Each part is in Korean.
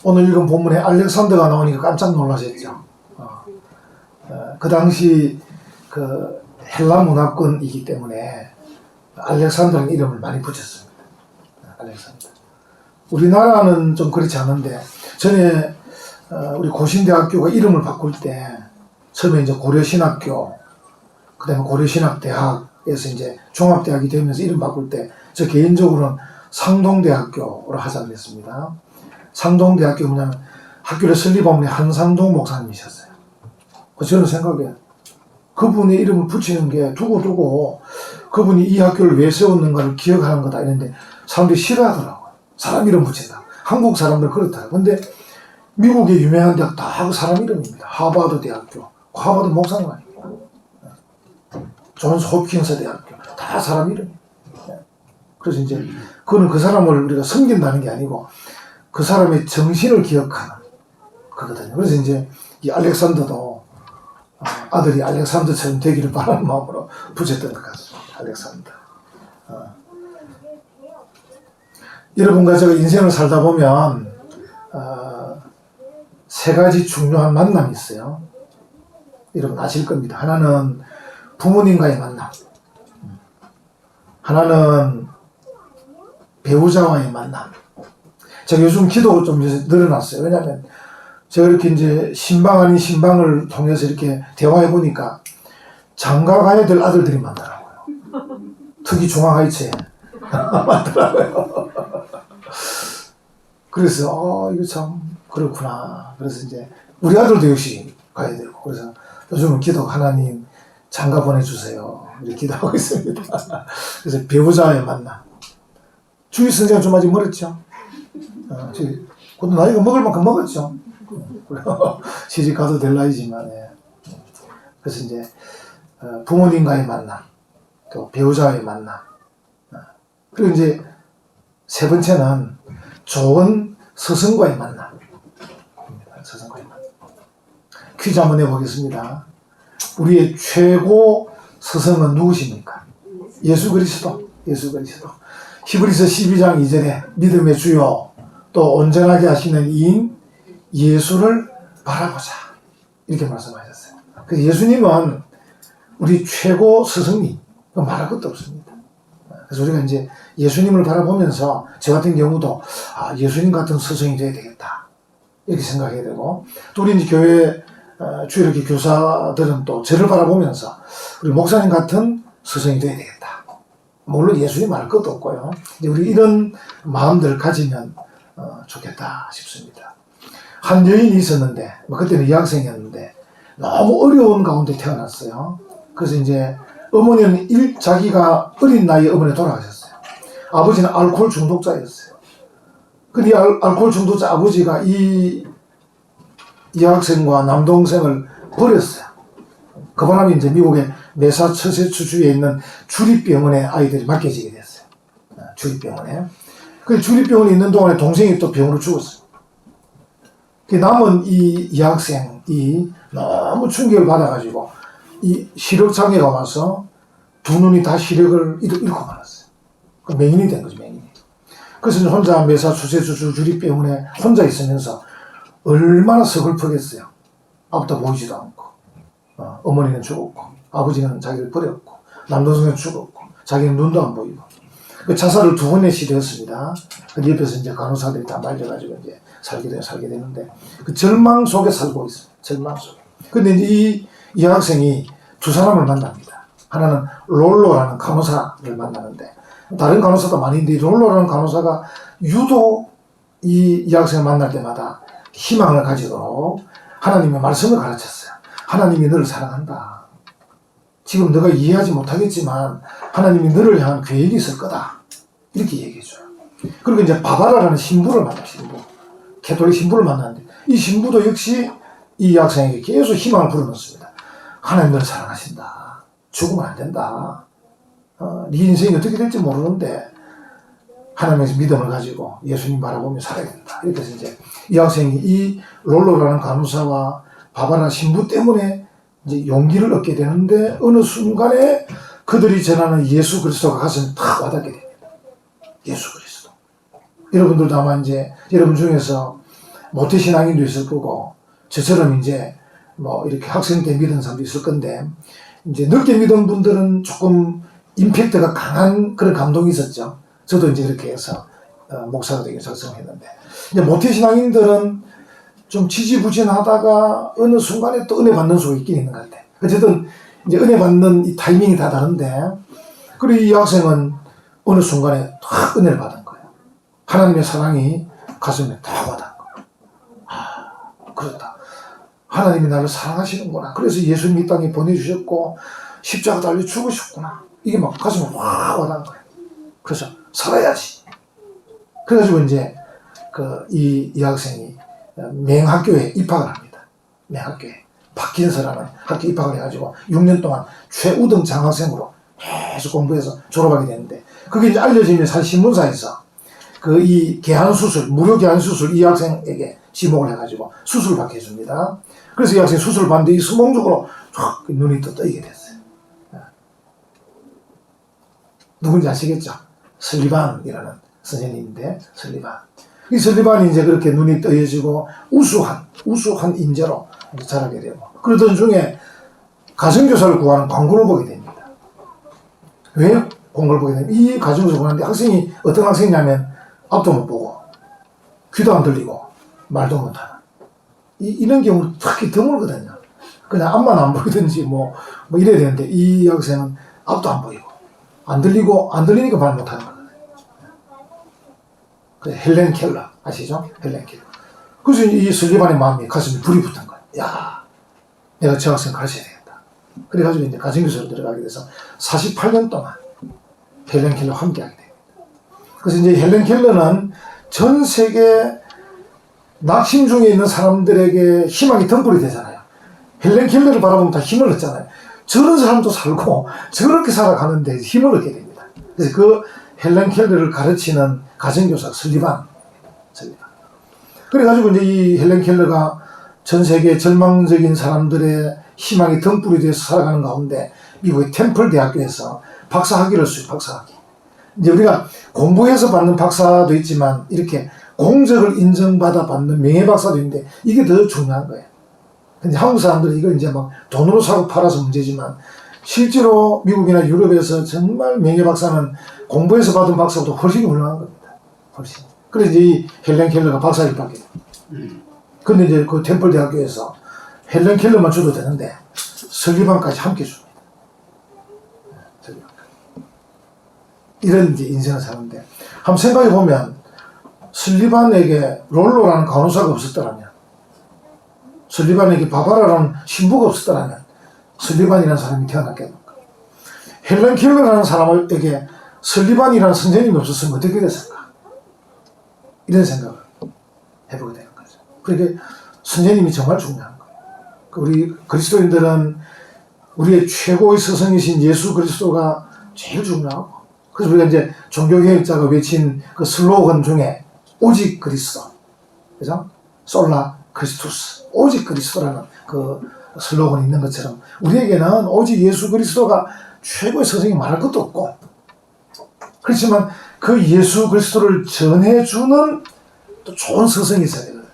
오늘 읽은 본문에 알렉산더가 나오니까 깜짝 놀라셨죠. 그 당시 그 헬라 문화권이기 때문에 알렉산더라는 이름을 많이 붙였습니다. 알렉산더. 우리나라는 좀 그렇지 않은데 전에 우리 고신대학교가 이름을 바꿀 때 처음에 이제 고려신학교, 그 다음에 고려신학대학에서 이제 종합대학이 되면서 이름 바꿀 때 저 개인적으로는 상동대학교로 하자 그랬습니다. 상동대학교 뭐냐면 학교를 설립한 분이 한상동 목사님이셨어요. 저는 생각에 그분의 이름을 붙이는 게 두고두고 그분이 이 학교를 왜 세웠는가를 기억하는 거다 이랬는데 사람들이 싫어하더라고요. 사람 이름 붙인다. 한국 사람들 그렇더라고요. 근데 미국의 유명한 대학 다 그 사람 이름입니다. 하버드 대학교, 하버드 목사님 아니고 존스 홉킨스 대학교 다 사람 이름이에요. 그래서 이제 그거는 그 사람을 우리가 섬긴다는 게 아니고 그 사람의 정신을 기억하는 거거든요. 그래서 이제 이 알렉산더도 아들이 알렉산더처럼 되기를 바라는 마음으로 붙였던 것 같습니다. 알렉산더. 여러분과 제가 인생을 살다 보면 세 가지 중요한 만남이 있어요. 여러분 아실 겁니다. 하나는 부모님과의 만남, 하나는 배우자와의 만남. 제가 요즘 기도가 좀 늘어났어요. 왜냐하면 제가 이렇게 이제 신방 아닌 신방을 통해서 이렇게 대화해 보니까 장가 가야 될 아들들이 많더라고요. 특히 중앙하이츠에 많더라고요. 그래서 이거 참 그렇구나. 그래서 이제 우리 아들도 역시 가야 되고 그래서 요즘은 기도 하나님 장가 보내주세요. 이렇게 기도하고 있습니다. 그래서 배우자의 만남. 주위 선생님 좀 아직 멀었죠. 그것도 나이가 먹을 만큼 먹었죠. 시집 가도 될 나이지만. 그래서 이제 부모님과의 만남, 또 배우자의 만남. 그리고 이제 세 번째는 좋은 스승과의 만남. 스승과의 만남. 퀴즈 한번 내보겠습니다. 우리의 최고 스승은 누구십니까? 예수 그리스도. 예수 그리스도. 히브리서 12장 2절에 믿음의 주요 또 온전하게 하시는 이인 예수를 바라보자 이렇게 말씀하셨어요. 그래서 예수님은 우리 최고 스승님, 말할 것도 없습니다. 그래서 우리가 이제 예수님을 바라보면서 저 같은 경우도 예수님 같은 스승이 돼야 되겠다 이렇게 생각해야 되고, 또 우리 이제 교회 주일학교 교사들은 또 저를 바라보면서 우리 목사님 같은 스승이 돼야 되겠다. 물론 예수님 말할 것도 없고요. 우리 이런 마음들을 가지면 좋겠다 싶습니다. 한 여인이 있었는데, 그때는 여학생이었는데 너무 어려운 가운데 태어났어요. 그래서 이제 어머니는 자기가 어린 나이에 어머니 돌아가셨어요. 아버지는 알코올 중독자였어요. 근데 이 알코올 중독자 아버지가 이 여학생과 남동생을 버렸어요. 그 바람에 이제 미국의 매사추세츠주에 있는 주립병원에 아이들이 맡겨지게 됐어요. 주립병원에. 그 주립병원에 있는 동안에 동생이 또 병으로 죽었어요. 남은 이 여학생이 너무 충격을 받아가지고 이 시력장애가 와서 두 눈이 다 시력을 잃고 말았어요. 맹인이 된 거죠, 맹인이. 그래서 혼자 매사추세츠주 주립병원에 혼자 있으면서 얼마나 서글프겠어요. 아무도 보이지도 않고, 어머니는 죽었고, 아버지는 자기를 버렸고, 남동생은 죽었고, 자기는 눈도 안 보이고. 그 자살을 2번에 시도했습니다. 그 옆에서 이제 간호사들이 다 말려가지고 이제 살게 되는데, 그 절망 속에 살고 있어요. 절망 속에. 근데 이제 이 학생이 두 사람을 만납니다. 하나는 롤로라는 간호사를 만나는데, 다른 간호사도 많이 있는데, 롤로라는 간호사가 유독 이 학생을 만날 때마다 희망을 가지도록 하나님의 말씀을 가르쳤어요. 하나님이 너를 사랑한다. 지금 너가 이해하지 못하겠지만 하나님이 너를 향한 계획이 있을 거다. 이렇게 얘기해줘요. 그리고 이제 바바라라는 신부를 만나요. 신부. 캐톨릭 신부를 만났는데 이 신부도 역시 이 학생에게 계속 희망을 불어넣습니다. 하나님 너를 사랑하신다. 죽으면 안 된다. 네 인생이 어떻게 될지 모르는데 하나님의 믿음을 가지고 예수님 바라보며 살아야 된다. 이렇게 해서 이제 이 학생이 이 롤로라는 간호사와 바바라 신부 때문에 이제 용기를 얻게 되는데, 어느 순간에 그들이 전하는 예수 그리스도가 가슴에 탁 와닿게 됩니다. 예수 그리스도. 여러분들도 아마 이제 여러분 중에서 모태신앙인도 있을 거고, 저처럼 이제 뭐 이렇게 학생 때 믿은 사람도 있을 건데, 이제 늦게 믿은 분들은 조금 임팩트가 강한 그런 감동이 있었죠. 저도 이제 이렇게 해서 목사가 되기 작성했는데, 이제 모태신앙인들은 좀 지지부진하다가 어느 순간에 또 은혜 받는 수가 있긴 있는 것 같아. 어쨌든 이제 은혜 받는 이 타이밍이 다 다른데, 그리고 이 학생은 어느 순간에 탁 은혜를 받은 거예요. 하나님의 사랑이 가슴에 다 와닿은 거예요. 아, 그렇다. 하나님이 나를 사랑하시는구나. 그래서 예수님 이 땅에 보내주셨고 십자가 달려 죽으셨구나. 이게 막 가슴에 확 와닿은 거예요. 그래서 살아야지. 그래가지고 이제 이 학생이 맹학교에 입학을 합니다. 맹학교에. 박킨서라는 학교 입학을 해가지고 6년 동안 최우등 장학생으로 계속 공부해서 졸업하게 되는데, 그게 이제 알려지면 사실 신문사에서 이 개한수술, 무료 개한수술 이 학생에게 지목을 해가지고 수술을 받게 해줍니다. 그래서 이 학생이 수술을 받는데 이 수몽적으로 쫙 눈이 또 뜨이게 됐어요. 누군지 아시겠죠? 설리반이라는 선생님인데, 설리반. 이 설리반이 이제 그렇게 눈이 뜨여지고 우수한 인재로 자라게 되고, 그러던 중에 가정교사를 구하는 광고를 보게 됩니다. 왜 광고를 보게 되냐면, 이 가정교사를 구하는데 학생이 어떤 학생이냐면 앞도 못 보고 귀도 안 들리고 말도 못하는 이런 경우는 특히 드물거든요. 그냥 앞만 안 보이든지 뭐 이래야 되는데, 이 학생은 앞도 안 보이고 안 들리니까 말 못하는 거거든요. 헬렌 켈러 아시죠? 헬렌 켈러. 그래서 이 설리반의 마음이 가슴에 불이 붙은 거예요. 야, 내가 저 학생 가르쳐야 되겠다. 그래가지고 이제 가정교사로 들어가게 돼서 48년 동안 헬렌 켈러와 함께하게 됩니다. 그래서 이제 헬렌 켈러는 전 세계 낙심 중에 있는 사람들에게 희망이 덤불이 되잖아요. 헬렌 켈러를 바라보면 다 힘을 얻잖아요. 저런 사람도 살고 저렇게 살아가는데 힘을 얻게 됩니다. 그래서 그 헬렌 켈러를 가르치는 가정교사 설리반. 그래가지고 이제 이 헬렌 켈러가 전 세계 절망적인 사람들의 희망이 덤불이 돼서 살아가는 가운데 미국의 템플 대학교에서 박사학위를 수요. 박사학위. 이제 우리가 공부해서 받는 박사도 있지만 이렇게 공적을 인정받아 받는 명예박사도 있는데 이게 더 중요한 거예요. 근데 한국 사람들은 이걸 이제 막 돈으로 사고 팔아서 문제지만, 실제로 미국이나 유럽에서 정말 명예박사는 공부해서 받은 박사보다 훨씬 훌륭한 겁니다. 훨씬. 그래서 이제 이 헬렌 켈러가 박사를 받게 돼요. 근데 이제 그 템플 대학교에서 헬렌 켈러만 줘도 되는데 설리반까지 함께 줍니다. 이런 이제 인생을 사는데, 한번 생각해 보면 설리반에게 롤로라는 간호사가 없었더라면, 설리반에게 바바라라는 신부가 없었더라면 설리반이라는 사람이 태어났겠는가? 헬렌 켈러라는 사람에게 설리반이라는 선생님이 없었으면 어떻게 됐을까? 이런 생각을 해보게 되는 거죠. 그러니까 선생님이 정말 중요한 거예요. 우리 그리스도인들은 우리의 최고의 스승이신 예수 그리스도가 제일 중요하고, 그래서 우리가 이제 종교개혁자가 외친 그 슬로건 중에 오직 그리스도, 그죠? 솔라 크리스투스, 오직 그리스도라는 그 슬로건이 있는 것처럼 우리에게는 오직 예수 그리스도가 최고의 스승이 말할 것도 없고, 그렇지만 그 예수 그리스도를 전해주는 또 좋은 스승이 있어야 되거든.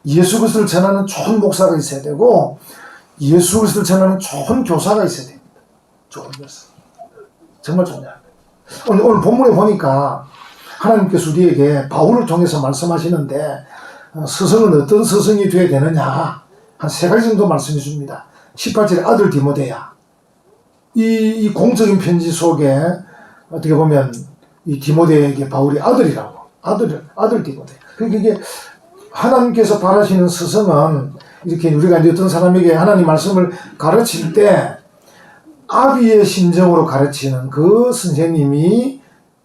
예수 그리스도를 전하는 좋은 목사가 있어야 되고, 예수 그리스도를 전하는 좋은 교사가 있어야 됩니다. 좋은 교사. 정말 중요합니다. 오늘 본문에 보니까 하나님께서 우리에게 바울을 통해서 말씀하시는데, 스승은 어떤 스승이 되어야 되느냐, 한 3가지 정도 말씀해 줍니다. 18절에 아들 디모데야. 이 공적인 편지 속에 어떻게 보면 이 디모데에게 바울이 아들이라고, 아들 디모데. 그러니까 이게 하나님께서 바라시는 스승은 이렇게 우리가 이제 어떤 사람에게 하나님 말씀을 가르칠 때 아비의 심정으로 가르치는 그 선생님이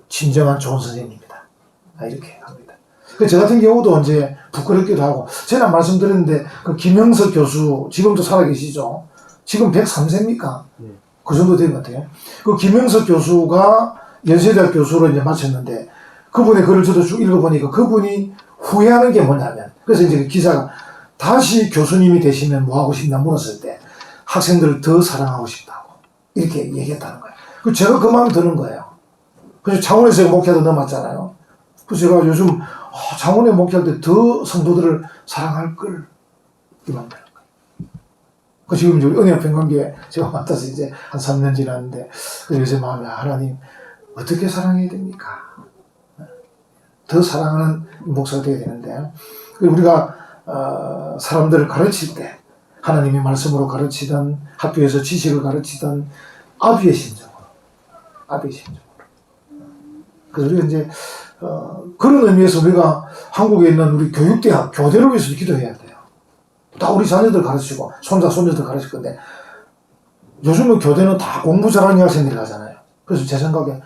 진정한 좋은 선생님입니다. 이렇게 합니다. 저 같은 경우도 이제 부끄럽기도 하고, 제가 말씀드렸는데 그 김영석 교수 지금도 살아계시죠? 지금 103세입니까? 그 정도 된 것 같아요. 그 김영석 교수가 연세대학 교수로 이제 마쳤는데, 그분의 글을 저도 쭉 읽어보니까 그분이 후회하는 게 뭐냐면, 그래서 이제 그 기사가 다시 교수님이 되시면 뭐 하고 싶나 물었을 때 학생들을 더 사랑하고 싶다고 이렇게 얘기했다는 거예요. 제가 그 마음이 드는 거예요. 그래서 창원에서 목회도 넘었잖아요. 그래서 제가 요즘 장원에 목회할 때 더 성도들을 사랑할 걸, 이 마음 되는 거예요. 그 지금 이제 은혜 평강교회 제가 맡아서 이제 한 3년 지났는데, 요새 마음에 하나님, 어떻게 사랑해야 됩니까? 더 사랑하는 목사가 되어야 되는데, 우리가 사람들을 가르칠 때 하나님의 말씀으로 가르치든 학교에서 지식을 가르치든 아비의 심정으로. 그래서 우리가 이제 그런 의미에서 우리가 한국에 있는 우리 교육대학 교대를 위해서 기도해야 돼요. 다 우리 자녀들 가르치고 손자 손녀들 가르칠 건데, 요즘은 교대는 다 공부 잘하는 학생들이 가잖아요. 그래서 제 생각에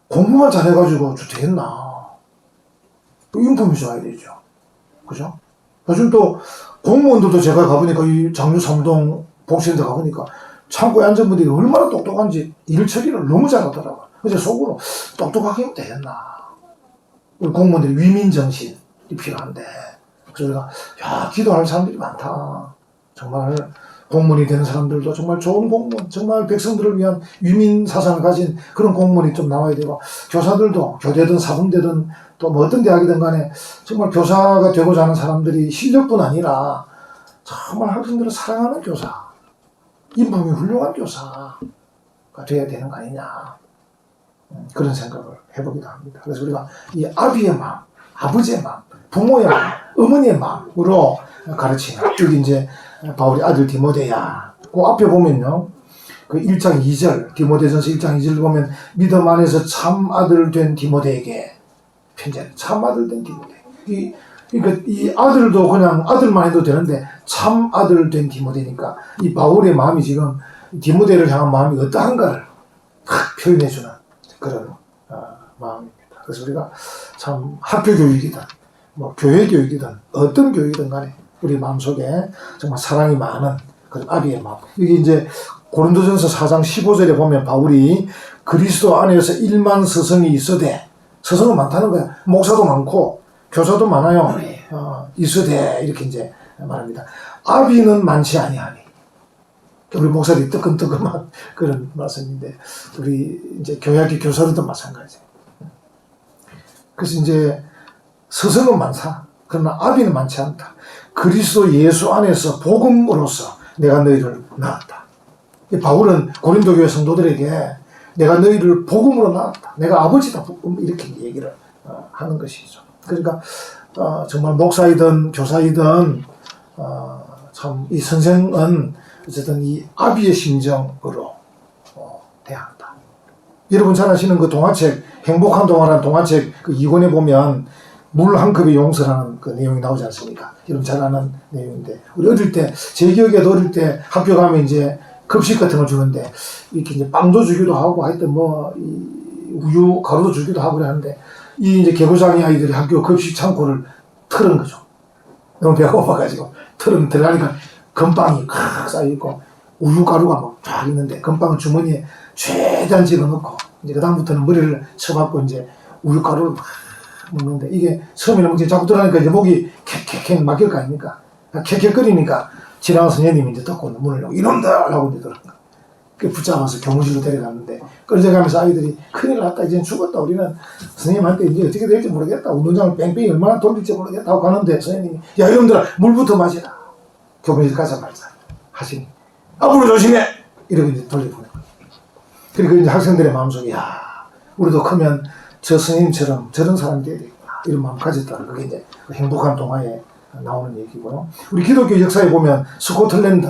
공부만 잘해가지고 되겠나? 인품이 좋아야 되죠. 그죠? 요즘 또 공무원들도 제가 가보니까 이 장류 삼동 복지센터 가보니까 창고에 앉은 분들이 얼마나 똑똑한지 일 처리를 너무 잘하더라고요. 그래서 속으로 똑똑하게 하면 되겠나. 우리 공무원들이 위민정신이 필요한데, 그래서 우리가 기도할 사람들이 많다. 정말 공무원이 되는 사람들도 정말 좋은 공무원, 정말 백성들을 위한 위민 사상을 가진 그런 공무원이 좀 나와야 되고, 교사들도 교대든 사범대든 또 뭐 어떤 대학이든 간에 정말 교사가 되고자 하는 사람들이 실력뿐 아니라 정말 학생들을 사랑하는 교사, 인품이 훌륭한 교사가 돼야 되는 거 아니냐, 그런 생각을 해보기도 합니다. 그래서 우리가 이 아비의 마음, 아버지의 마음, 부모의 마음, 어머니의 마음으로 가르치는, 여기 이제 바울의 아들 디모데야, 그 앞에 보면요, 그 1장 2절, 디모데전서 1장 2절 보면 믿음 안에서 참 아들 된 디모데에게 편지하는, 참 아들 된 디모데. 그러니까 이 아들도 그냥 아들만 해도 되는데 참 아들 된 디모데니까 이 바울의 마음이 지금 디모데를 향한 마음이 어떠한가를 표현해주는 그런 마음입니다. 그래서 우리가 참 학교 교육이든 뭐 교회 교육이든 어떤 교육이든 간에 우리 마음속에 정말 사랑이 많은 그런 아비의 마음. 여기 이제 고린도전서 4장 15절에 보면 바울이 그리스도 안에서 1만 스승이 있으되, 스승은 많다는 거야. 목사도 많고 교사도 많아요. 있으되 이렇게 이제 말합니다. 아비는 많지 아니하니. 우리 목사들이 뜨끔뜨끔한 그런 말씀인데, 우리 이제 교회학교 교사들도 마찬가지예요. 그래서 이제 스승은 많다. 그러나 아비는 많지 않다. 그리스도 예수 안에서 복음으로서 내가 너희를 낳았다. 바울은 고린도 교회 성도들에게 내가 너희를 복음으로 낳았다. 내가 아버지다. 이렇게 얘기를 하는 것이죠. 그러니까 정말 목사이든 교사이든 참 이 선생은 어쨌든 이 아비의 심정으로 대한다. 여러분 잘 아시는 그 동화책, 행복한 동화라는 동화책 그 2권에 보면 물 한 컵의 용서라는 그 내용이 나오지 않습니까? 여러분 잘 아는 내용인데, 우리 어릴 때, 제 기억에도 어릴 때 학교 가면 이제 급식 같은 걸 주는데, 이렇게 이제 빵도 주기도 하고, 하여튼 뭐, 우유, 가루도 주기도 하고 그러는데, 이 이제 개구장이 아이들이 학교 급식 창고를 털은 거죠. 너무 배가 고파가지고, 들어가니까 건빵이 칵 쌓여있고, 우유 가루가 막 쫙 있는데, 건빵은 주머니에 최대한 집어넣고, 이제 그다음부터는 머리를 쳐박고 이제 우유 가루를 막 먹는데, 이게 처음에는 먹지 자꾸 들어가니까 이제 목이 캑캑캑 막힐 거 아닙니까? 캑캑거리니까 지나간 선생님이 이제 덮고 문을 열고 이놈들! 하고 이제 들어간 거야. 그 붙잡아서 교무실로 데려갔는데, 끌려가면서 아이들이 큰일 났다, 이제 죽었다, 우리는 선생님한테 이제 어떻게 될지 모르겠다, 운동장을 뺑뺑이 얼마나 돌릴지 모르겠다 하고 가는데, 선생님이 야 이놈들아 물부터 마시라, 교무실 가자마자 하시니 앞으로 조심해! 이러고 이제 돌려보내고. 그리고 이제 학생들의 마음속에 야 우리도 크면 저 선생님처럼 저런 사람이 돼야 되겠다, 이런 마음 가졌다. 그게 이제 행복한 동화에 나오는 얘기고요. 우리 기독교 역사에 보면 스코틀랜드,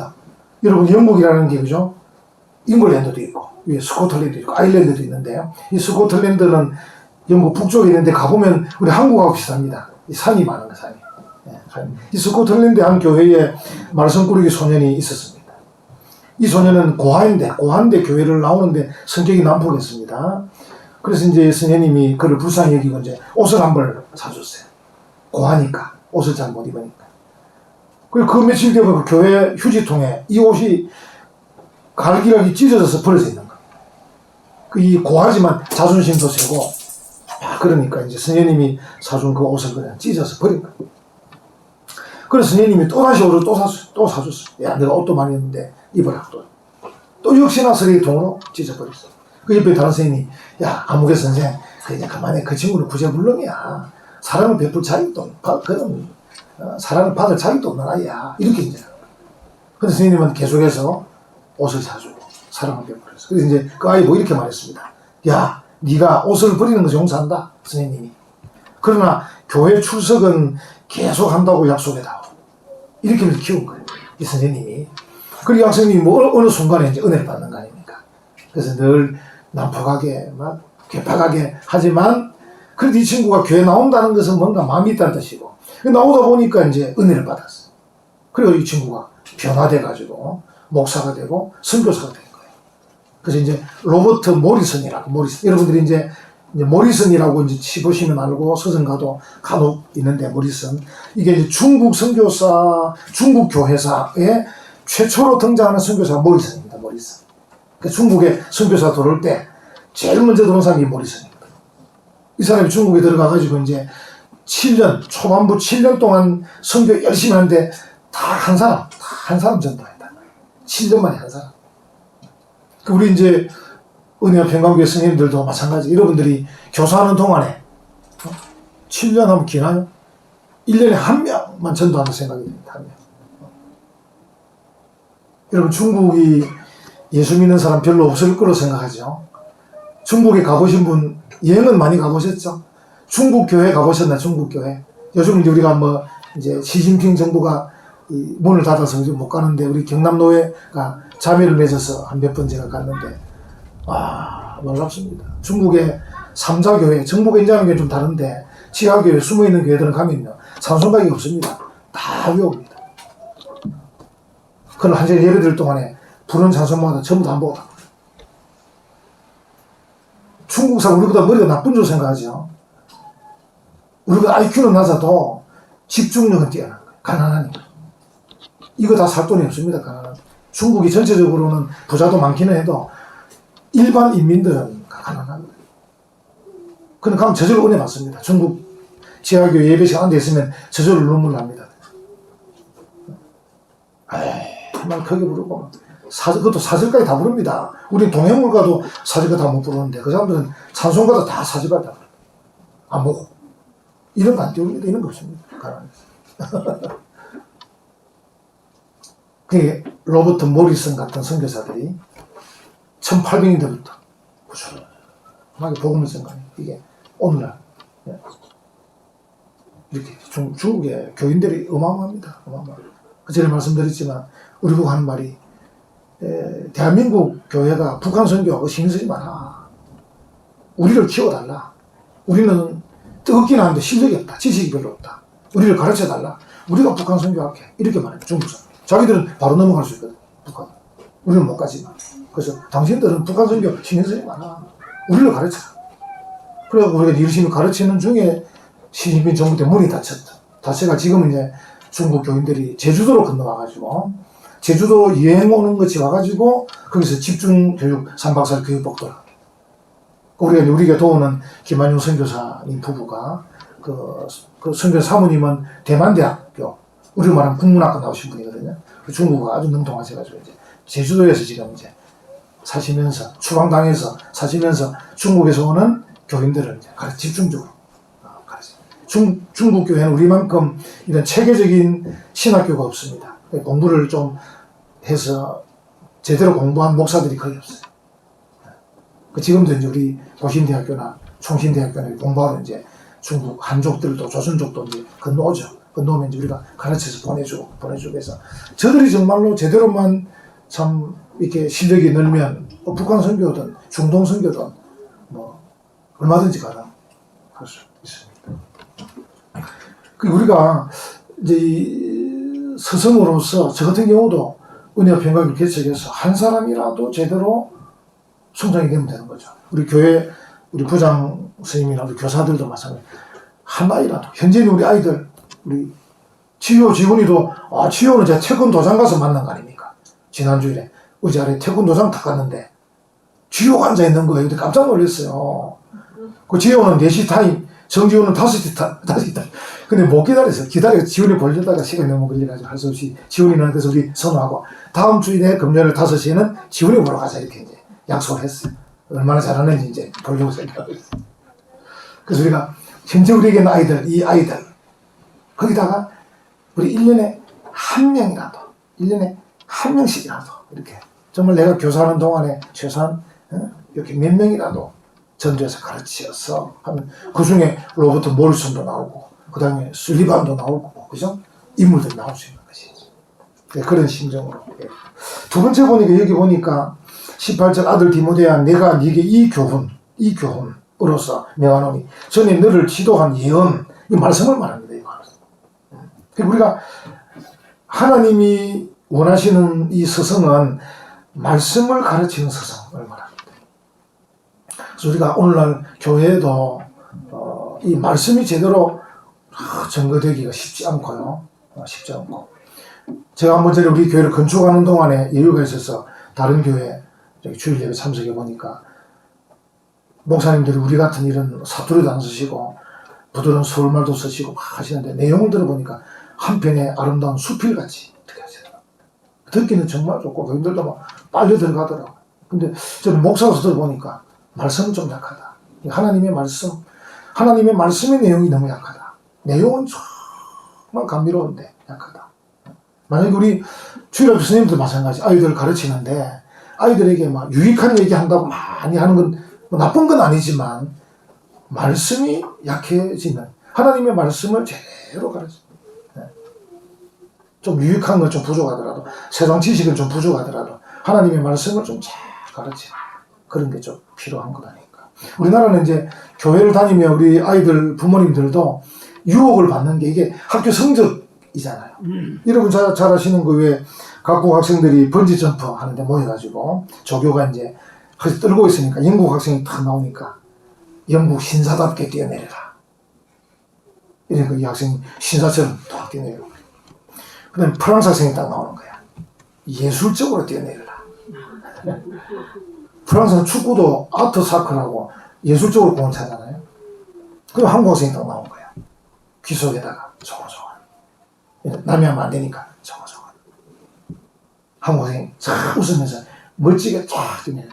여러분 영국이라는 게 그죠? 잉글랜드도 있고 위에 스코틀랜드도 있고 아일랜드도 있는데요. 이 스코틀랜드는 영국 북쪽에 있는데 가보면 우리 한국하고 비슷합니다. 이 산이 많은 거, 산이. 이 스코틀랜드 한 교회에 말썽꾸러기 소년이 있었습니다. 이 소년은 고한대 교회를 나오는데 성격이 난폭했습니다. 그래서 이제 선생님이 그를 불쌍히 여기고 이제 옷을 한 벌 사줬어요. 고하니까, 옷을 잘 못 입으니까. 그리고 그 며칠 뒤에 그 교회 휴지통에 이 옷이 갈기갈기 찢어져서 버려져 있는 거예요. 이 고하지만 자존심도 세고, 그러니까 이제 선생님이 사준 그 옷을 그냥 찢어서 버린 거예요. 그래서 선생님이 또다시 옷을 또 사줬어요. 야, 내가 옷도 많이 입는데 입어라. 또 역시나 쓰레기통으로 찢어버렸어. 그 옆에 다른 선생님이 야, 아무개 선생, 그냥 그만해. 그 친구는 구제불능이야. 사랑을 베풀 자격도 그런 사랑을 받을 자격도 없는 아이야. 이렇게 이제. 근데 선생님은 계속해서 옷을 사주고 사랑을 베풀어서. 그래서 이제 그 아이 뭐 이렇게 말했습니다. 야, 네가 옷을 버리는 것을 용서한다, 선생님이. 그러나 교회 출석은 계속 한다고 약속해다오. 이렇게 키운 거예요, 이 선생님이. 그리고 학생님이 뭐 어느 순간에 이제 은혜를 받는 거 아닙니까? 그래서 늘 난폭하게, 막 괴팍하게 하지만, 그래도 이 친구가 교회 나온다는 것은 뭔가 마음이 있다는 뜻이고, 나오다 보니까 이제 은혜를 받았어. 그리고 이 친구가 변화돼가지고, 목사가 되고, 선교사가 된 거예요. 그래서 이제 로버트 모리슨이라고, 여러분들이 이제 모리슨이라고 이제 치보시면 알고, 서점가도 간혹 있는데, 모리슨. 이게 이제 중국 선교사, 중국 교회사의 최초로 등장하는 선교사가 모리슨입니다, 모리슨. 그러니까 중국에 선교사 들어올 때, 제일 먼저 들어온 사람이 모리슨입니다. 이 사람이 중국에 들어가가지고 이제 7년, 초반부 7년 동안 선교 열심히 하는데, 다 한 사람 전도했다. 7년 만에 한 사람. 우리 이제, 은혜와 평강교회 선생님들도 마찬가지. 여러분들이 교사하는 동안에 7년 하면 기나요? 1년에 한 명만 전도하는 생각이 듭니다. 한 명. 여러분 중국이 예수 믿는 사람 별로 없을 거로 생각하죠. 중국에 가보신 분 여행은 많이 가보셨죠? 중국 교회 가보셨나요? 중국 교회. 요즘 이제 우리가 뭐 이제 시진핑 정부가 이 문을 닫아서 못 가는데 우리 경남노회가 자매를 맺어서 한 몇 번 제가 갔는데 와, 놀랍습니다. 중국의 삼자교회, 정부가 인정하는 게 좀 다른데, 지하교회, 숨어있는 교회들은 가면요, 찬송가이 없습니다. 다 외웁니다. 그걸 한 시간 예를 들 동안에 부르는 찬송마다 전부 다 안 보고 다. 중국 사람 우리보다 머리가 나쁜 줄 생각하죠. 우리가 IQ는 낮아도 집중력은 뛰어난 거예요. 가난하니까. 이거 다 살 돈이 없습니다, 가난한. 중국이 전체적으로는 부자도 많기는 해도, 일반 인민들은 가난한 거예요. 그는 가면 저절로 은혜 받습니다. 중국 지하교 예배실 앉아있으면 저절로 눈물 납니다. 막 크게 부르고, 그것도 사절까지 다 부릅니다. 우리 동해물 가도 사절까 다 못 부르는데, 그 사람들은 찬송가도 다 사절까지 다 부릅니다. 안 보고. 이런 거 안 띄웁니다. 이런 거 없습니다. 가난해서. 그게 로버트 모리슨 같은 선교사들이 1800년대부터 꾸준하게 복음을 전가해요. 이게 오늘날 이렇게 중국의 교인들이 어마어마합니다. 그 전에 말씀드렸지만 우리 보고 하는 말이 대한민국 교회가 북한 선교하고 신경 쓰지 마라. 우리를 키워달라. 우리는 뜨겁긴 한데 실력이 없다. 지식이 별로 없다. 우리를 가르쳐달라. 우리가 북한 선교할게. 이렇게 말해요. 중국 사람. 자기들은 바로 넘어갈 수 있거든. 북한. 우리는 못 가지만. 그래서 당신들은 북한 선교 신경 쓰지 마라. 우리를 가르쳐라. 그래서 우리가 열심히 가르치는 중에 시진핑 정부 때 문이 닫혔다. 닫혀가 지금은 이제 중국 교인들이 제주도로 건너와가지고 제주도 여행 오는 것이 와가지고 거기서 집중교육 3박 4일 교육복도를 우리가 도우는 김한용 선교사님 부부가 그 선교 사모님은 대만대학교 우리로 말하면 국문학과 나오신 분이거든요. 그 중국어가 아주 능통하셔가지고 이제 제주도에서 지금 이제 사시면서 추방당해서 사시면서 중국에서 오는 교인들을 이제 집중적으로 가르쳐. 중국 교회는 우리만큼 이런 체계적인 신학교가 없습니다. 공부를 좀 해서 제대로 공부한 목사들이 거의 없어요. 지금도 이제 우리 고신대학교나 총신대학교나 공부하러 이제 중국 한족들도 조선족도 이제 건너오죠. 건너오면 이제 우리가 가르쳐서 보내주고 해서 저들이 정말로 제대로만 참 이렇게 실력이 늘면 북한 선교든 중동 선교든 뭐 얼마든지 가능할 수 있습니다. 우리가 이제 이 스승으로서 저 같은 경우도 은혜와 평강을 개척해서 한 사람이라도 제대로 성장이 되면 되는 거죠. 우리 교회 우리 부장 선생님이나 우리 교사들도 마찬가지. 하나이라도 현재는 우리 아이들 우리 지효 지훈이도 지효는 제가 태권도장 가서 만난 거 아닙니까? 지난주에 의자에 태권도장 다 갔는데 지효가 앉아있는 거예요. 근데 깜짝 놀랐어요. 그 지효는 4시 타임, 정지훈은 5시 타임. 근데 못 기다려서 지훈이 보려다가 시간이 너무 걸려가지고 할 수 없이 지훈이는 그래서 우리 선호하고 다음 주에 금요일 5시에는 지훈이 보러 가자 이렇게 이제 약속을 했어요. 얼마나 잘하는지 이제 보려고 생각하고 있어요. 그래서 우리가 현재 우리에게는 아이들, 이 아이들 거기다가 우리 1년에 한 명이라도 1년에 한 명씩이라도 이렇게 정말 내가 교사하는 동안에 최소한 이렇게 몇 명이라도 전도해서 가르치어서 하면 그 중에 로버트 모리슨도 나오고 그 다음에 술리반도 나오고 그죠? 인물들이 나올 수 있는 것이지. 네, 그런 심정으로. 예. 두 번째 보니까 여기 보니까 18절 아들 디모데야 내가 네게 이 교훈으로서 명하노니 전에 너를 지도한 예언 이 말씀을 말합니다. 이 말씀. 우리가 하나님이 원하시는 이 서성은 말씀을 가르치는 서성을 말합니다. 그래서 우리가 오늘날 교회에도 이 말씀이 제대로 전거되기가 쉽지 않고요. 쉽지 않고. 제가 한번 전에 우리 교회를 건축하는 동안에 여유가 있어서 다른 교회 주일 예배 참석해 보니까 목사님들이 우리 같은 이런 사투리도 안 쓰시고 부드러운 서울말도 쓰시고 막 하시는데 내용을 들어보니까 한편의 아름다운 수필같이 어떻게 하시더라고요. 듣기는 정말 좋고 그분들도 막 빨려 들어가더라고요. 근데 저는 목사로서 들어보니까 말씀은 좀 약하다. 하나님의 말씀의 내용이 너무 약하다. 내용은 정말 감미로운데 약하다. 만약에 우리 주일학교 선생님도 마찬가지 아이들 가르치는데 아이들에게 막 유익한 얘기 한다고 많이 하는 건 뭐 나쁜 건 아니지만 말씀이 약해지면 하나님의 말씀을 제대로 가르치면 좀 유익한 건 좀 부족하더라도 세상 지식은 좀 부족하더라도 하나님의 말씀을 좀 잘 가르치는 그런 게 좀 필요한 것 아닐까. 우리나라는 이제 교회를 다니며 우리 아이들 부모님들도 유혹을 받는 게 이게 학교 성적이잖아요. 여러분 잘 아시는 그 외에 각국 학생들이 번지 점프 하는데 모여가지고 조교가 이제 떨고 있으니까 영국 학생이 탁 나오니까 영국 신사답게 뛰어내려라. 이러니까 이 학생이 신사처럼 탁 뛰어내려. 그 다음에 프랑스 학생이 딱 나오는 거야. 예술적으로 뛰어내려라. 프랑스는 축구도 아트 사커라고 예술적으로 공을 차잖아요. 그럼 한국 학생이 딱 나온 거야. 귀 속에다가 저거. 남이 하면 안 되니까 저거. 한국 학생이 쫙 웃으면서 멋지게 쫙 뛰어내려.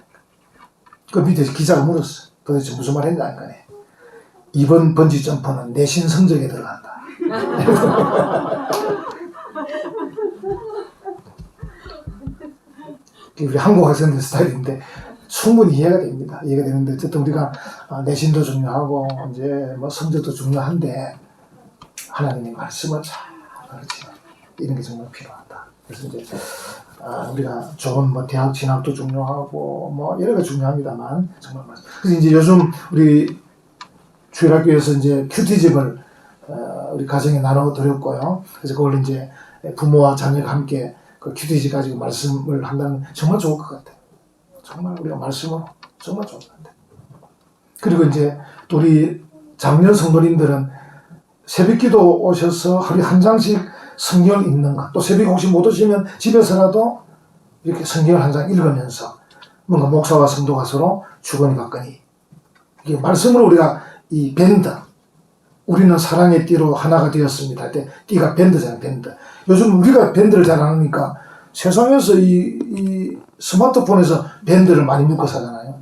그 밑에 기자가 물었어. 도대체 무슨 말 했냐 하니까 이번 번지 점프는 내신 성적에 들어간다. 우리 한국 학생들 스타일인데 충분히 이해가 됩니다. 이해가 되는데 어쨌든 우리가 내신도 중요하고 이제 뭐 성적도 중요한데 하나님의 말씀을 잘 가르치는 이런 게 정말 필요하다. 그래서 이제 우리가 좋은 뭐 대학 진학도 중요하고 뭐 여러 가지 중요합니다만 정말 말씀. 그래서 이제 요즘 우리 주일학교에서 이제 큐티집을 우리 가정에 나눠드렸고요. 그래서 그걸 이제 부모와 자녀가 함께 그 큐티집 가지고 말씀을 한다는 정말 좋을 것 같아요. 정말 우리가 말씀으로 정말 좋을 것 같아요. 그리고 이제 또 우리 장년 성도님들은 새벽기도 오셔서 하루에 한 장씩 성경을 읽는 것. 또 새벽에 혹시 못 오시면 집에서라도 이렇게 성경을 한 장 읽으면서 뭔가 목사와 성도가 서로 주거니 받거니. 이게 말씀으로 우리가 이 밴드. 우리는 사랑의 띠로 하나가 되었습니다. 할 때 띠가 밴드잖아요. 밴드. 요즘 우리가 밴드를 잘 안 하니까 세상에서 이 스마트폰에서 밴드를 많이 묶어 사잖아요.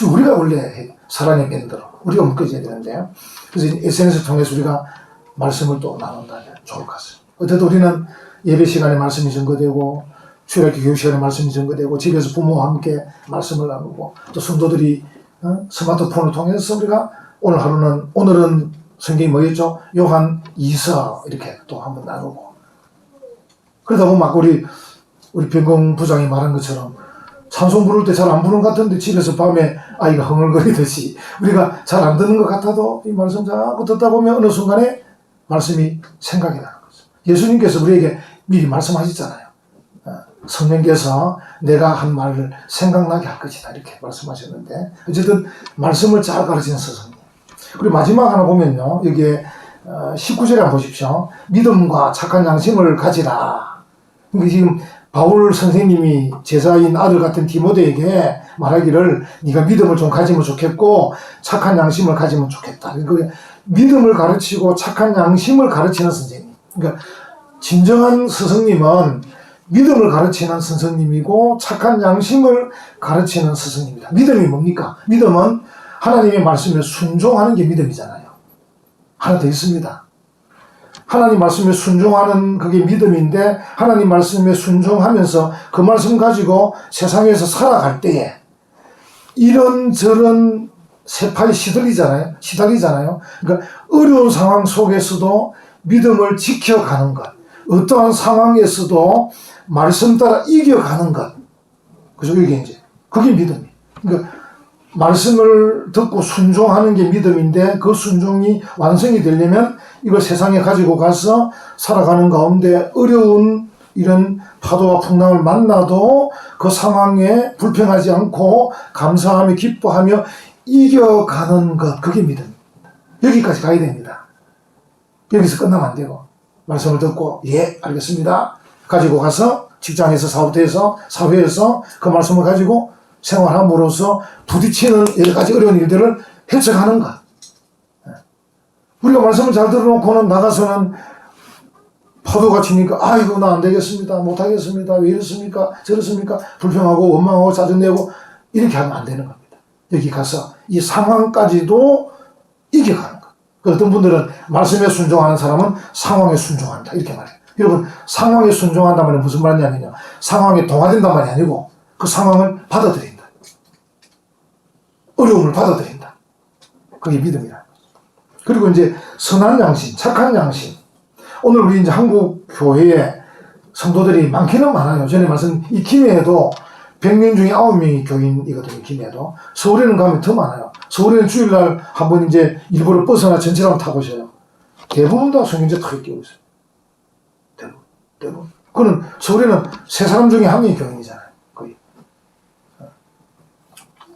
우리가 원래 사랑의 밴드로 우리가 묶어져야 되는데요. 그래서 SNS를 통해서 우리가 말씀을 또 나눈다면 좋을 것 같습니다. 어쨌든 우리는 예배 시간에 말씀이 전거되고 주일학교 교육 시간에 말씀이 전거되고 집에서 부모와 함께 말씀을 나누고 또 성도들이 스마트폰을 통해서 우리가 오늘은 성경이 뭐였죠? 요한 2서 이렇게 또 한번 나누고 그러다 보면 막 우리 변공 부장이 말한 것처럼 찬송 부를 때 잘 안 부르는 것 같은데 집에서 밤에 아이가 흥얼거리듯이 우리가 잘 안 듣는 것 같아도 이 말씀 자꾸 듣다 보면 어느 순간에 말씀이 생각이 나는 거죠. 예수님께서 우리에게 미리 말씀하셨잖아요. 성령께서 내가 한 말을 생각나게 할 것이다 이렇게 말씀하셨는데 어쨌든 말씀을 잘 가르치는 스승님. 그리고 마지막 하나 보면요. 여기에 19절에 한번 보십시오. 믿음과 착한 양심을 가지라. 그러니까 지금 바울 선생님이 제자인 아들 같은 디모데에게 말하기를 네가 믿음을 좀 가지면 좋겠고 착한 양심을 가지면 좋겠다. 그러니까 믿음을 가르치고 착한 양심을 가르치는 선생님. 그러니까 진정한 스승님은 믿음을 가르치는 선생님이고 착한 양심을 가르치는 스승입니다. 믿음이 뭡니까? 믿음은 하나님의 말씀에 순종하는 게 믿음이잖아요. 하나 더 있습니다. 하나님 말씀에 순종하는 그게 믿음인데 하나님 말씀에 순종하면서 그 말씀 가지고 세상에서 살아갈 때에 이런저런 세팔이 시달리잖아요. 그러니까 어려운 상황 속에서도 믿음을 지켜가는 것, 어떠한 상황에서도 말씀 따라 이겨가는 것, 그죠? 이게 이제 그게 믿음이에요. 그러니까 말씀을 듣고 순종하는 게 믿음인데 그 순종이 완성이 되려면 이걸 세상에 가지고 가서 살아가는 가운데 어려운 이런 파도와 풍랑을 만나도 그 상황에 불평하지 않고 감사하며 기뻐하며 이겨가는 것, 그게 믿음입니다. 여기까지 가야 됩니다. 여기서 끝나면 안 되고 말씀을 듣고 예 알겠습니다 가지고 가서 직장에서 사업대에서 사회에서 그 말씀을 가지고 생활함으로써 부딪히는 여러 가지 어려운 일들을 해석하는 것. 우리가 말씀을 잘 들어놓고는 나가서는 파도가 치니까 아이고 나 안 되겠습니다. 못하겠습니다. 왜 이렇습니까? 저렇습니까? 불평하고 원망하고 짜증내고 이렇게 하면 안 되는 겁니다. 여기 가서 이 상황까지도 이겨가는 것. 어떤 분들은 말씀에 순종하는 사람은 상황에 순종한다 이렇게 말해요. 여러분 상황에 순종한다는 말은 무슨 말이냐면요. 상황에 동화된단 말이 아니고 그 상황을 받아들인다. 어려움을 받아들인다. 그게 믿음이라는 거죠. 그리고 이제 선한 양심, 착한 양심. 오늘 우리 이제 한국 교회에 성도들이 많기는 많아요. 전에 말씀 이 김해에도 100명 중에 9명이 교인이거든요. 김해에도. 서울에는 가면 더 많아요. 서울에는 주일날 한번 이제 일부러 버스나 전철을 한번 타보셔요. 대부분 다 성경책 다 끼고 있어요. 대부분. 그는 서울에는 3사람 중에 1명이 교인이잖아요. 거의.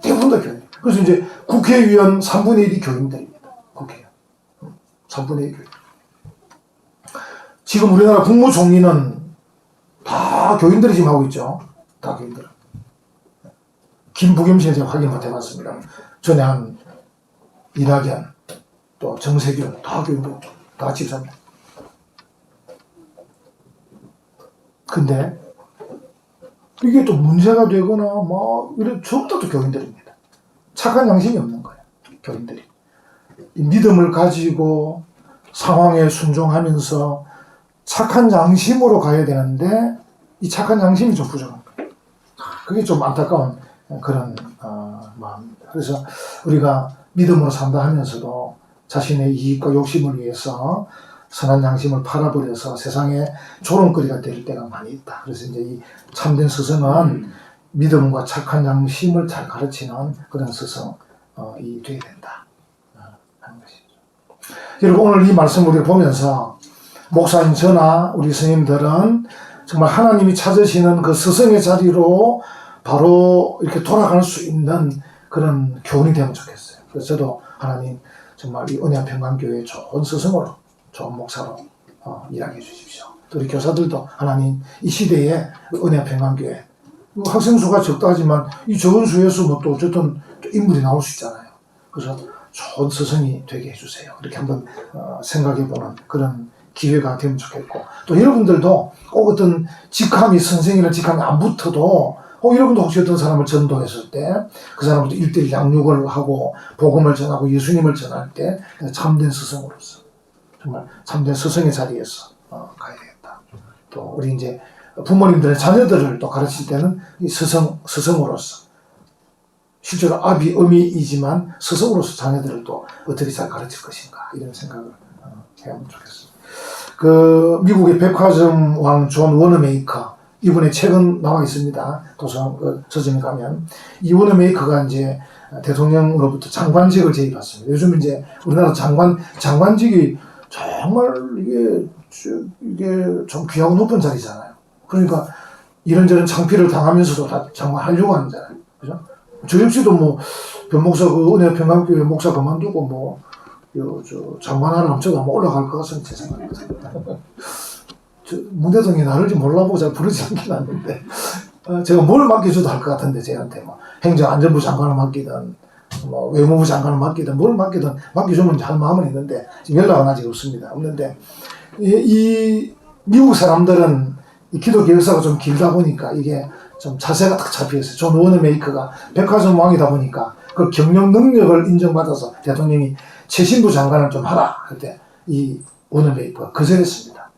대부분 다 교인. 그래서 이제 국회의원 3분의 1이 교인들입니다. 국회의원. 3분의 1 교인. 지금 우리나라 국무총리는 다 교인들이 지금 하고 있죠. 다 교인들. 김부겸 씨는 제가 확인 못 해봤습니다. 전에 한 이낙연, 또 정세균, 다 교인들, 다 집사입니다. 근데 이게 또 문제가 되거나 이런 전부 다 교인들입니다. 착한 양심이 없는 거예요. 교인들이. 이 믿음을 가지고 상황에 순종하면서 착한 양심으로 가야 되는데 이 착한 양심이 좀 부족한 거예요. 그게 좀 안타까운 그런 마음입니다. 그래서 우리가 믿음으로 산다 하면서도 자신의 이익과 욕심을 위해서 선한 양심을 팔아버려서 세상에 조롱거리가 될 때가 많이 있다. 그래서 이제 이 참된 스승은 믿음과 착한 양심을 잘 가르치는 그런 스승이 되어야 된다 하는 것이죠. 여러분 오늘 이 말씀을 우리가 보면서 목사님 저나 우리 스님들은 정말 하나님이 찾으시는 그 스승의 자리로 바로 이렇게 돌아갈 수 있는 그런 교훈이 되면 좋겠어요. 그래서 저도 하나님 정말 이 은혜와 평강교회의 좋은 스승으로 좋은 목사로 일하게 해주십시오. 또 우리 교사들도 하나님 이 시대에 은혜와 평강교회 학생 수가 적다 하지만 이 적은 수에서 또 어쨌든 인물이 나올 수 있잖아요. 그래서 좋은 스승이 되게 해주세요. 이렇게 한번 생각해보는 그런 기회가 되면 좋겠고 또 여러분들도 꼭 어떤 직함이 선생이나 직함이 안 붙어도 여러분도 혹시 어떤 사람을 전도했을 때 그 사람부터 1:1 양육을 하고 복음을 전하고 예수님을 전할 때 참된 스승으로서 정말 참된 스승의 자리에서 가야 되겠다. 또 우리 이제 부모님들의 자녀들을 또 가르칠 때는 이 스승으로서 실제로 아비 어미이지만 스승으로서 자녀들을 또 어떻게 잘 가르칠 것인가 이런 생각을 해보면 좋겠습니다. 그 미국의 백화점 왕 존 워너메이커 이분의 책은 나와 있습니다. 도서관 서점에 가면 이 워너메이커가 이제 대통령으로부터 장관직을 제의받습니다. 요즘 이제 우리나라 장관직이 정말 이게 좀 귀하고 높은 자리잖아요. 그러니까 이런저런 창피를 당하면서도 다 장관하려고 하잖아요. 그죠? 저 역시도 변목사 은혜 평강교회 목사 그만두고 장관하러 엄청 아마 올라갈 것 같습니다. 제 생각입니다. 문 대통령이 나를 좀 몰라보고 잘 부르지 않긴 않는데 제가 뭘 맡겨줘도 할 것 같은데 쟤한테 행정안전부 장관을 맡기든 외무부 장관을 맡기든 뭘 맡기든 맡겨주면 할 마음은 있는데 지금 연락은 아직 없는데 이 미국 사람들은 이 기독교 역사가 좀 길다 보니까 이게 좀 자세가 딱 잡혀있어요. 존 워너메이커가 백화점 왕이다 보니까 그 경영 능력을 인정받아서 대통령이 최신부 장관을 좀 하라 할 때 이 워너베이프가 거절했습니다.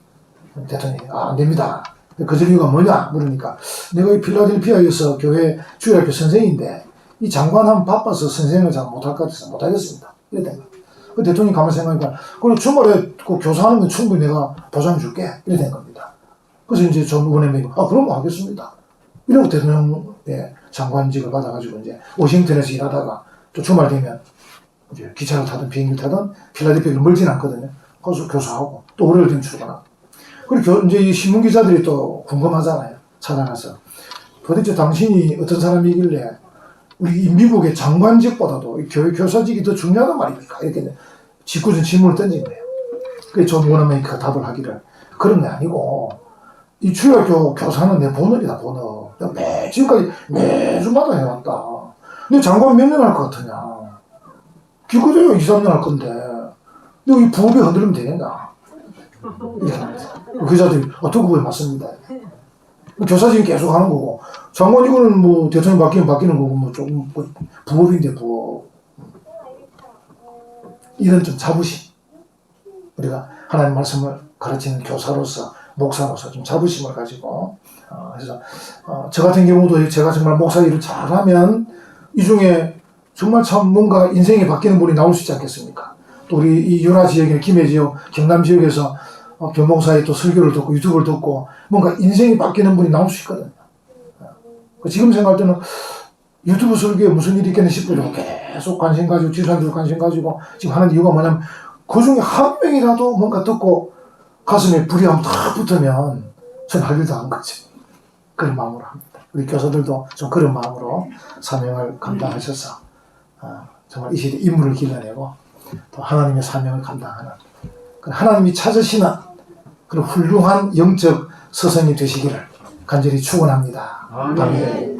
대통령이 안 됩니다. 거절 이유가 뭐냐 물으니까 내가 이 필라델피아에서 교회 주일학교 선생인데 이 장관하면 바빠서 선생을 잘 못할 것 같아서 못하겠습니다. 이랬던 거예요. 그 대통령이 가만히 생각하니까 그럼 주말에 그 교사하는 건 충분히 내가 보장해 줄게 이랬던 겁니다. 그래서 이제 존 워너베이프 그럼 하겠습니다. 이러고 대통령의 장관직을 받아가지고 이제 워싱턴에서 일하다가 또 주말 되면 이제 기차를 타든 비행기를 타든 필라델피아가 멀진 않거든요. 거기서 교사하고 또 월요일 되면 출근하고. 그리고 이제 이 신문 기자들이 또 궁금하잖아요. 찾아가서 도대체 당신이 어떤 사람이길래 우리 미국의 장관직보다도 이 교회 교사직이 더 중요하단 말입니까? 이렇게 직구준 질문을 던진 거예요. 그래서 존 워너베이프가 답을 하기를 그런 게 아니고 이 주일학교 교사는 내 본업이다 본업. 내가 지금까지 매주마다 해왔다. 너 장관 몇 년 할 것 같으냐? 기껏해야 2, 3년 할 건데 너 이 부업에 흔들리면 되겠나? 이렇게 합니다. 기자들이 어떻게 맞습니다. 교사직은 계속 하는 거고 장관 이거는 뭐 대통령 바뀌는 거고 뭐 조금 뭐 부업인데 부업. 이런 좀 자부심. 우리가 하나님 말씀을 가르치는 교사로서 목사로서 좀 자부심을 가지고 그래서 저 같은 경우도 제가 정말 목사 일을 잘하면 이 중에 정말 참 뭔가 인생이 바뀌는 분이 나올 수 있지 않겠습니까? 또 우리 이 윤화 지역이나 김해 지역, 경남 지역에서 변목사의 또 설교를 듣고 유튜브를 듣고 뭔가 인생이 바뀌는 분이 나올 수 있거든요. 지금 생각할 때는 유튜브 설교에 무슨 일이 있겠나 싶어요. 계속 관심 가지고 지산들 관심 가지고 지금 하는 이유가 뭐냐면 그 중에 한 명이라도 뭔가 듣고 가슴에 불이 한번 탁 붙으면 전 할 일도 한 거지. 그런 마음으로 합니다. 우리 교사들도 좀 그런 마음으로 사명을 감당하셔서 정말 이 시대 인물을 길러내고 또 하나님의 사명을 감당하는 하나님이 찾으시는 그런 훌륭한 영적 서성이 되시기를 간절히 축원합니다. 아멘.